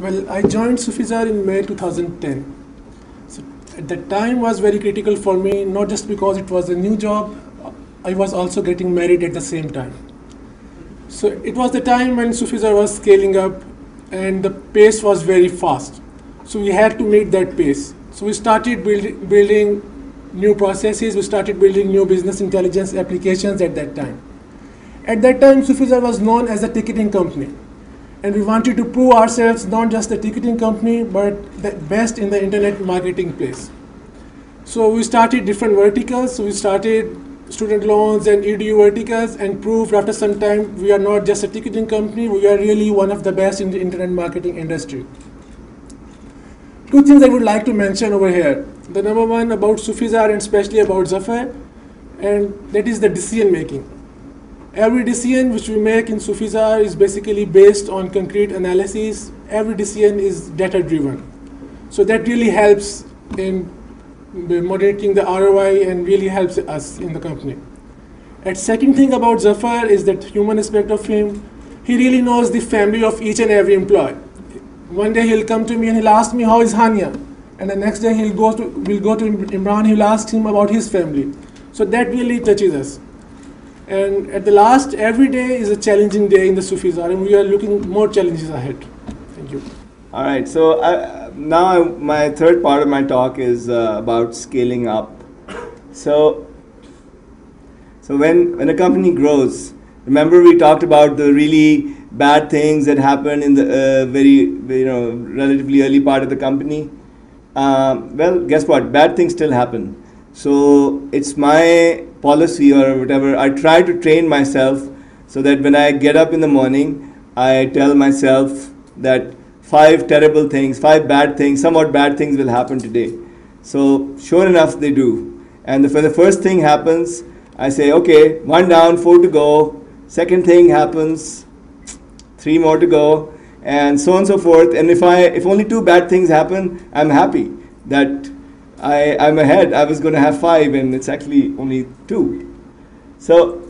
Well, I joined Sofizar in May 2010. So at that time was very critical for me, not just because it was a new job, I was also getting married at the same time. So it was the time when Sofizar was scaling up and the pace was very fast. So we had to meet that pace. So we started building new processes, we started building new business intelligence applications at that time. At that time, Sofizar was known as a ticketing company. And we wanted to prove ourselves not just a ticketing company, but the best in the internet marketing place. So we started different verticals. So we started student loans and EDU verticals and proved after some time we are not just a ticketing company, we are really one of the best in the internet marketing industry. Two things I would like to mention over here. The number one about Sofizar and especially about Zafar, and that is the decision making. Every decision which we make in Sofizar is basically based on concrete analysis. Every decision is data driven. So that really helps in monitoring the ROI and really helps us in the company. And second thing about Zafar is that human aspect of him. He really knows the family of each and every employee. One day he'll come to me and he'll ask me how is Hania, and the next day we'll go to Imran. He'll ask him about his family. So that really touches us. And at the last, every day is a challenging day in the Sofizar, and we are looking more challenges ahead. Thank you. All right. So now my third part of my talk is about scaling up. So when a company grows, remember we talked about the really bad things that happen in the relatively early part of the company. Well, guess what? Bad things still happen. So it's my policy or whatever. I try to train myself so that when I get up in the morning, I tell myself that 5 terrible things, 5 bad things, somewhat bad things will happen today. So sure enough, they do. And when the first thing happens, I say, okay, 1 down, 4 to go. Second thing happens, 3 more to go, and so on and so forth. And if only 2 bad things happen, I'm happy that I'm ahead. I was going to have 5 and it's actually only 2. So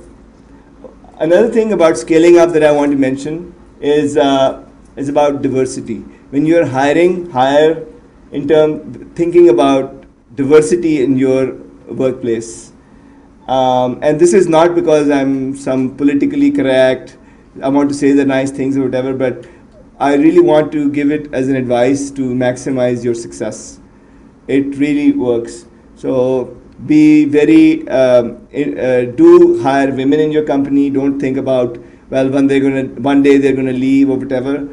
another thing about scaling up that I want to mention is about diversity. When you're hiring, hire thinking about diversity in your workplace. And this is not because I'm some politically correct, I want to say the nice things or whatever, but I really want to give it as an advice to maximize your success. It really works. So be very, do hire women in your company. Don't think about, well, one day they're going to leave or whatever.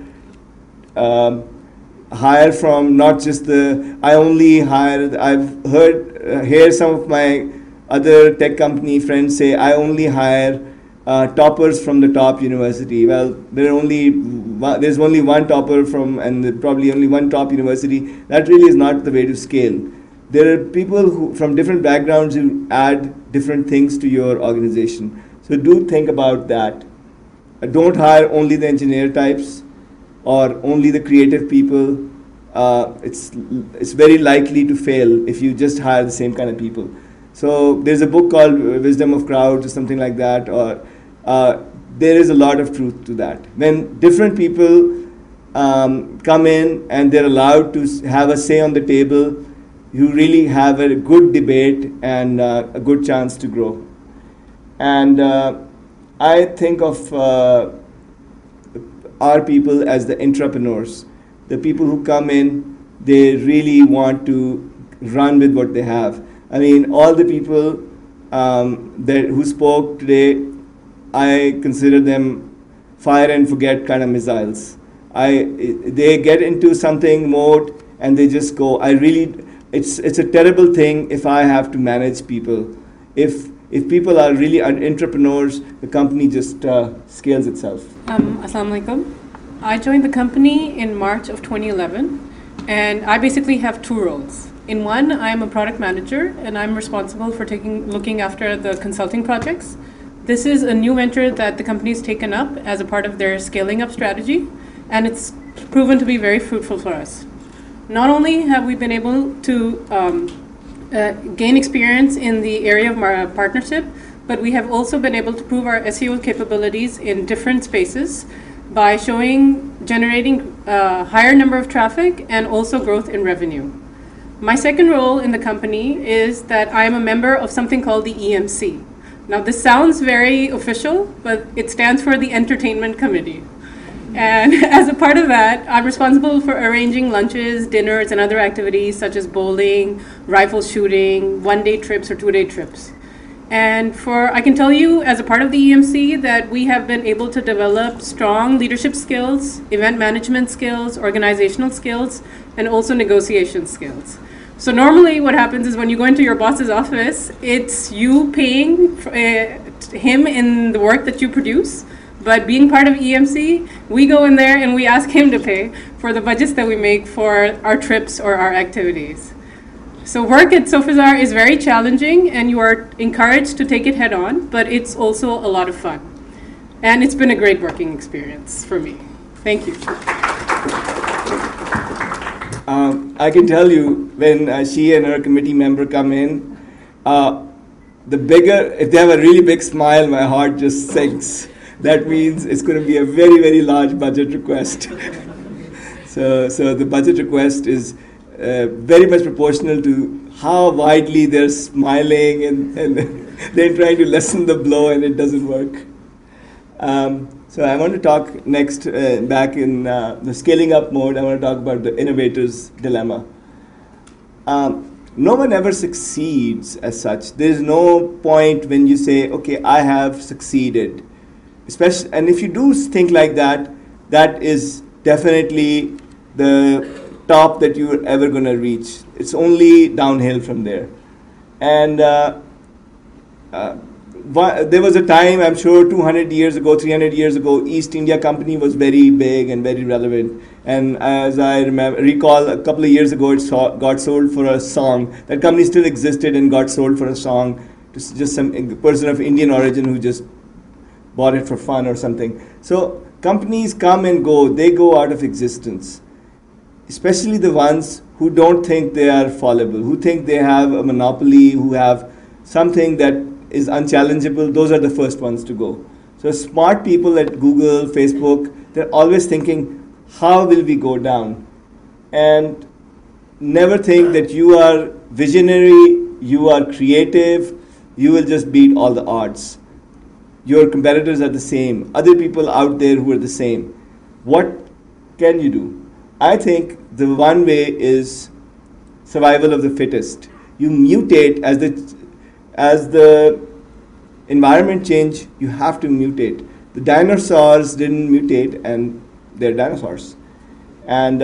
Hire from not just I only hire, I've heard some of my other tech company friends say, I only hire toppers from the top university. Well, there's only one topper and probably only one top university. That really is not the way to scale. There are people from different backgrounds who add different things to your organization. So do think about that. Don't hire only the engineer types or only the creative people. It's very likely to fail if you just hire the same kind of people. So there's a book called Wisdom of Crowds or something like that, or there is a lot of truth to that. When different people come in and they're allowed to have a say on the table, you really have a good debate and a good chance to grow. And I think of our people as the entrepreneurs. The people who come in, they really want to run with what they have. I mean, all the people who spoke today, I consider them fire and forget kind of missiles. They get into something mode and they just go. It's a terrible thing if I have to manage people. If people are really entrepreneurs, the company just scales itself. Assalamu alaikum. I joined the company in March of 2011, and I basically have 2 roles. In one, I am a product manager, and I'm responsible for looking after the consulting projects. This is a new venture that the company's taken up as a part of their scaling up strategy, and it's proven to be very fruitful for us. Not only have we been able to gain experience in the area of partnership, but we have also been able to prove our SEO capabilities in different spaces. by generating a higher number of traffic and also growth in revenue. My second role in the company is that I am a member of something called the EMC. Now this sounds very official, but it stands for the Entertainment Committee. And as a part of that, I'm responsible for arranging lunches, dinners, and other activities such as bowling, rifle shooting, one-day trips or two-day trips. And I can tell you as a part of the EMC that we have been able to develop strong leadership skills, event management skills, organizational skills, and also negotiation skills. So normally what happens is when you go into your boss's office, it's you paying him in the work that you produce. But being part of EMC, we go in there and we ask him to pay for the budgets that we make for our trips or our activities. So work at Sofizar is very challenging and you are encouraged to take it head on, but it's also a lot of fun. And it's been a great working experience for me. Thank you. I can tell you when she and her committee member come in, if they have a really big smile, my heart just sinks. That means it's going to be a very, very large budget request. So the budget request is very much proportional to how widely they're smiling and they're trying to lessen the blow and it doesn't work. So I want to talk next, back in the scaling up mode, I want to talk about the innovator's dilemma. No one ever succeeds as such. There's no point when you say, okay, I have succeeded. And if you do think like that, that is definitely the top that you're ever going to reach. It's only downhill from there. And there was a time, I'm sure 200 years ago, 300 years ago, East India Company was very big and very relevant. And as I recall, a couple of years ago, it got sold for a song. That company still existed and got sold for a song to just some person of Indian origin who just bought it for fun or something. So companies come and go, they go out of existence. Especially the ones who don't think they are fallible, who think they have a monopoly, who have something that is unchallengeable, those are the first ones to go. So smart people at Google, Facebook, they're always thinking, how will we go down? And never think that you are visionary, you are creative, you will just beat all the odds. Your competitors are the same, other people out there who are the same. What can you do? I think the one way is survival of the fittest. You mutate as the environment change, you have to mutate. The dinosaurs didn't mutate and they're dinosaurs. And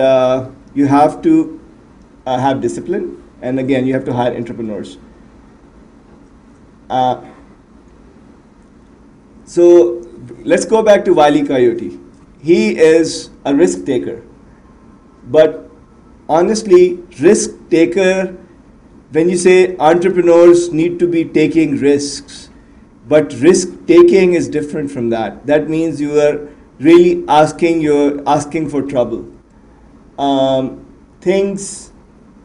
you have to have discipline, and again, you have to hire entrepreneurs. So let's go back to Wile E. Coyote. He is a risk taker. But honestly, risk taker, when you say entrepreneurs need to be taking risks, but risk taking is different from that. That means you are really asking for trouble. Things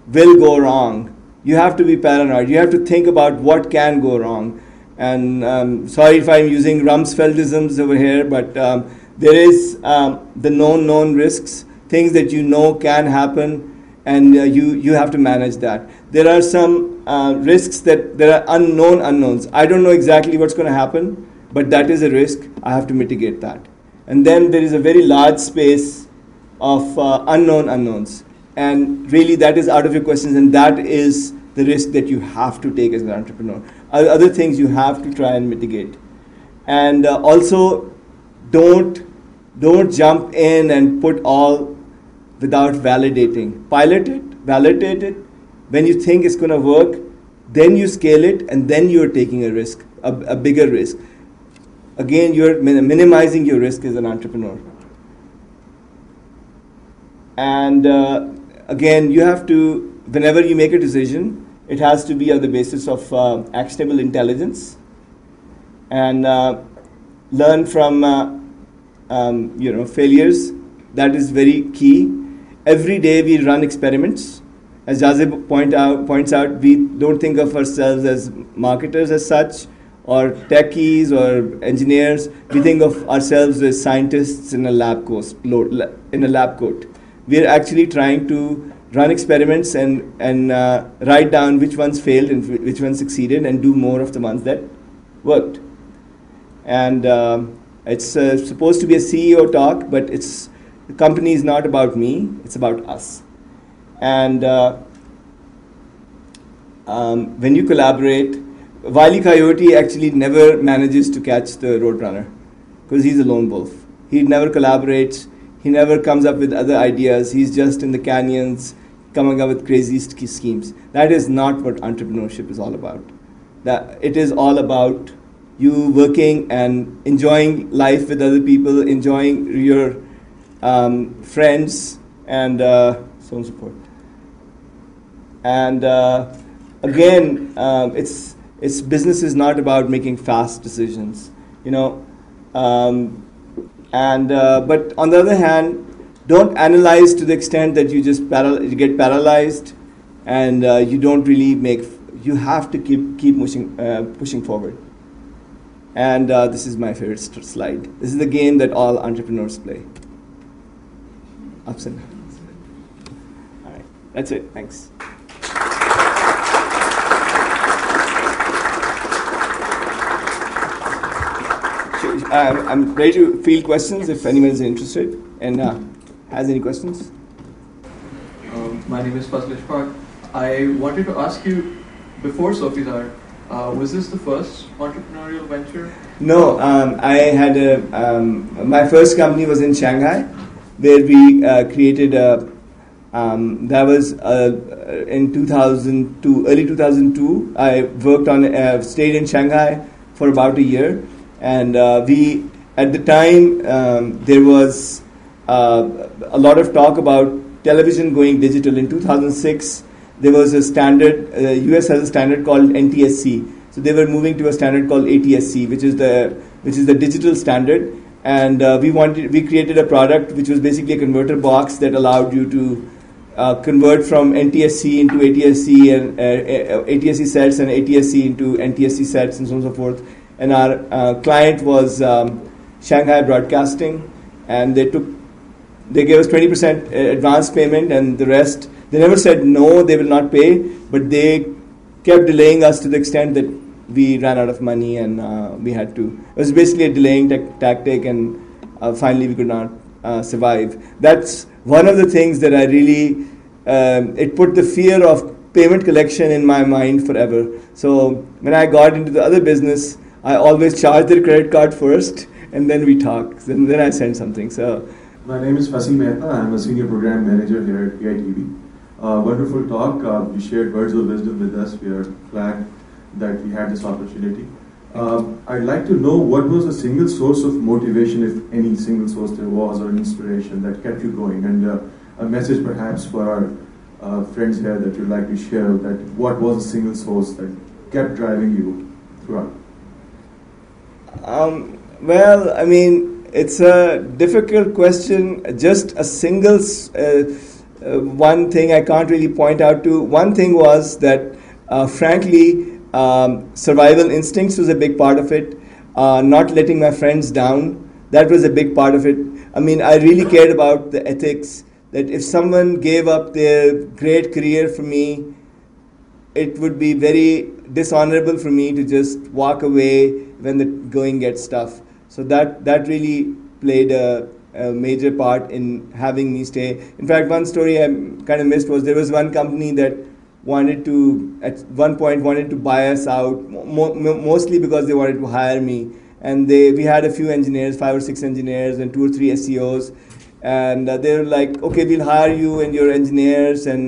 will go wrong. You have to be paranoid. You have to think about what can go wrong. And sorry if I'm using Rumsfeldisms over here, but there is the known risks, things that you know can happen, and you have to manage that. There are some risks that there are unknown unknowns. I don't know exactly what's going to happen, but that is a risk. I have to mitigate that. And then there is a very large space of unknown unknowns. And really that is out of your questions, and that is the risk that you have to take as an entrepreneur. Other things you have to try and mitigate. And also don't jump in and put all without validating. Pilot it, validate it. When you think it's going to work, then you scale it, and then you're taking a risk, a bigger risk. Again, you're minimizing your risk as an entrepreneur. And again, you have to, whenever you make a decision, it has to be on the basis of actionable intelligence, and learn from failures. That is very key. Every day we run experiments. As Jazib points out, we don't think of ourselves as marketers as such, or techies or engineers, we think of ourselves as scientists in a lab coat. We are actually trying to run experiments and write down which ones failed and which ones succeeded, and do more of the ones that worked. And it's supposed to be a CEO talk, but the company is not about me, it's about us. And when you collaborate, Wile E. Coyote actually never manages to catch the roadrunner because he's a lone wolf. He never collaborates, he never comes up with other ideas, he's just in the canyons coming up with crazy schemes. That is not what entrepreneurship is all about. It is all about you working and enjoying life with other people, enjoying your friends, and so on and so forth. And again, it's business is not about making fast decisions, you know. But on the other hand, don't analyze to the extent that you just you get paralyzed, and you don't really make. You have to keep pushing forward. And this is my favorite slide. This is the game that all entrepreneurs play. Ups and downs. All right, that's it. Thanks. I'm ready to field questions if anyone is interested and has any questions. My name is Fazl Ishfaq. I wanted to ask you, before Sofizar, was this the first entrepreneurial venture? No, I had my first company was in Shanghai, where we created a. That was in 2002, early 2002. I worked on, stayed in Shanghai for about a year, and we at the time there was a lot of talk about television going digital. In 2006, there was a standard. US has a standard called NTSC. So they were moving to a standard called ATSC, which is the digital standard. And we created a product which was basically a converter box that allowed you to convert from NTSC into ATSC and ATSC sets and ATSC into NTSC sets and so on and so forth. And our client was Shanghai Broadcasting, and they gave us 20% advance payment, and the rest, they never said no, they will not pay, but they kept delaying us to the extent that we ran out of money, and we had to. It was basically a delaying tactic, and finally we could not survive. That's one of the things that I really, it put the fear of payment collection in my mind forever. So when I got into the other business, I always charge their credit card first, and then we talk, and then I send something. So my name is Fasil Mehta. I'm a senior program manager here at PITB. Wonderful talk. You shared words of wisdom with us. We are glad that we had this opportunity. I'd like to know what was the single source of motivation, if any single source there was, or an inspiration that kept you going, and a message perhaps for our friends here that you'd like to share, that what was a single source that kept driving you throughout? Well, I mean, it's a difficult question. Just a single one thing I can't really point out to. One thing was that, frankly, survival instincts was a big part of it. Not letting my friends down, that was a big part of it. I mean, I really cared about the ethics, that if someone gave up their great career for me, it would be very dishonorable for me to just walk away when the going gets tough. So that really played a major part in having me stay. In fact, one story I kind of missed was there was one company that at one point wanted to buy us out, mostly because they wanted to hire me. And we had a few engineers, 5 or 6 engineers and 2 or 3 SEOs. And they were like, okay, we'll hire you and your engineers, and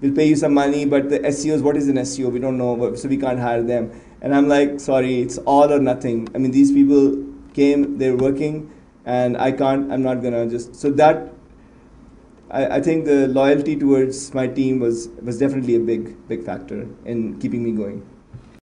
we'll pay you some money, but the SEOs, what is an SEO? We don't know, so we can't hire them. And I'm like, sorry, it's all or nothing. I mean, these people came, they're working, and I'm not gonna just, so that, I think the loyalty towards my team was definitely a big factor in keeping me going.